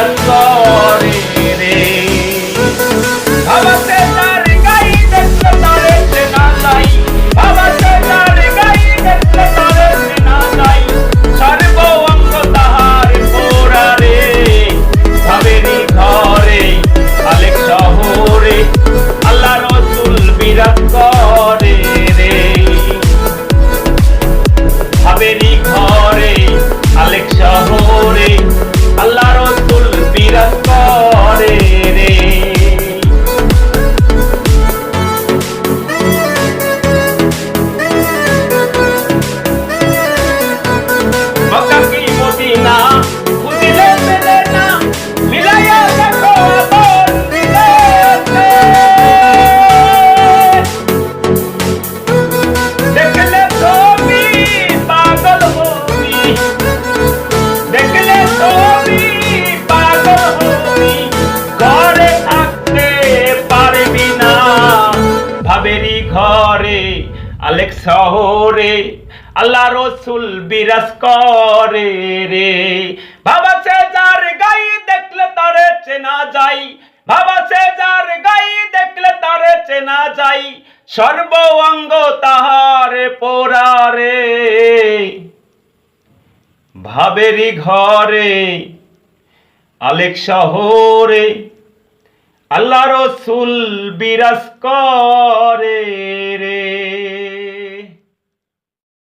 বিরাজ করে রে। ভাবাতে তার গাই দেখলে তারে চেনা যায়, ভাবাতে তার গাই দেখলে তারে চেনা যায়, সর্ব অঙ্গ তাহার পোড়া রে। ভাবেরই ঘরে আলেক শহরে আল্লাহ রসুল বিরাজ করে রে। ভাবেরই ঘরে আলেক শহরে আল্লাহ রসুল বিরাজ করে রে। মক্কা কি মদিনা খুঁজিলে পেলে না, মিলাইয়া দেখো আপন দিলেতে। দেখলে তুমি পাগল হবি, দেখলে তুমি পাগল হবি, ঘরে থাকতে পারবি না। ভাবেরই ঘরে আলেক শহরে আল্লাহ রসুল বিরাজ করে রে। ভাবাছে যার গাই দেখলে তারে চেনা যায়, ভাবাছে যার গাই দেখলে তারে চেনা যায়, সর্ব অঙ্গ তাহার পোড়া রে। ভাবেরই ঘরে আলেক শহরে আল্লাহ রসুল বিরাজ করে রে।